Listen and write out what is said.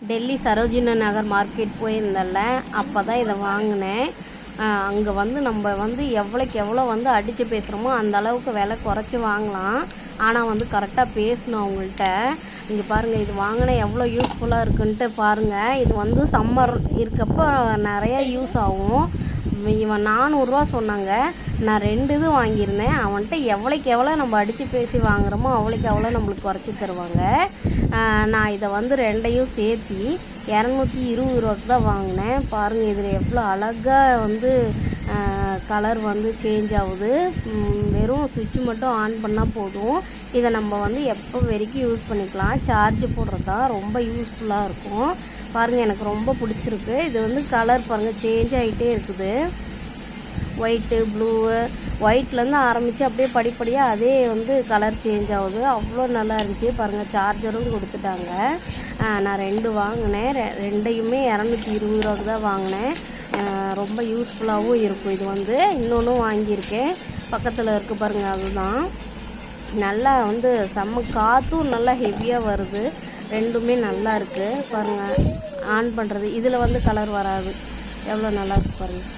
டெல்லி சரோஜினி நகர் market போயிருந்தேன்ல, அப்போ தான் இதை வாங்கினேன். அங்கே வந்து நம்ம வந்து எவ்வளோக்கு எவ்வளோ வந்து அடித்து பேசுகிறோமோ அந்த அளவுக்கு விலை குறைச்சி வாங்கலாம். ஆனால் வந்து கரெக்டாக பேசணும் அவங்கள்ட்ட. இங்கே பாருங்கள், இது வாங்கினா எவ்வளோ யூஸ்ஃபுல்லாக இருக்குன்ட்டு பாருங்கள். இது வந்து சம்மர் இருக்கப்போ நிறையா யூஸ் ஆகும். இவன் 400 சொன்னாங்க. நான் 2 இது வாங்கியிருந்தேன். அவன்கிட்ட எவ்வளோக்கு எவ்வளோ நம்ம அடித்து பேசி வாங்குகிறோமோ அவ்வளோக்கு எவ்வளோ நம்மளுக்கு குறைச்சி தருவாங்க. நான் இதை வந்து 2ஐயும் சேர்த்தி 220 தான் வாங்கினேன். பாருங்கள், இதில் எவ்வளோ அழகாக வந்து கலர் வந்து சேஞ்ச் ஆகுது. வெறும் சுவிட்ச் மட்டும் ஆன் பண்ணால் போதும். இதை நம்ம வந்து எப்போ வரைக்கும் யூஸ் பண்ணிக்கலாம். சார்ஜ் போடுறது தான் ரொம்ப யூஸ்ஃபுல்லாக இருக்கும். பாருங்கள், எனக்கு ரொம்ப பிடிச்சிருக்கு. இது வந்து கலர் பாருங்கள் சேஞ்ச் ஆகிட்டே இருக்குது. ஒயிட்டு, ப்ளூ, ஒயிட்லேருந்து ஆரம்பித்து அப்படியே படிப்படியாக அதே வந்து கலர் சேஞ்ச் ஆகுது. அவ்வளோ நல்லா இருந்துச்சு. பாருங்கள், சார்ஜரும் கொடுத்துட்டாங்க. நான் 2 வாங்கினேன். 2ஐயுமே 220 தான் வாங்கினேன். ரொம்ப யூஸ்ஃபுல்லாகவும் இருக்கும். இது வந்து இன்னொன்றும் வாங்கியிருக்கேன், பக்கத்தில் இருக்குது பாருங்கள். அதுதான் நல்லா வந்து செம்ம காற்றும் நல்லா ஹெவியாக வருது. 2மே நல்லா இருக்குது பாருங்கள். ஆன் பண்ணுறது இதில் வந்து கலர் வராது. எவ்வளோ நல்லா இருக்குது பாருங்கள்.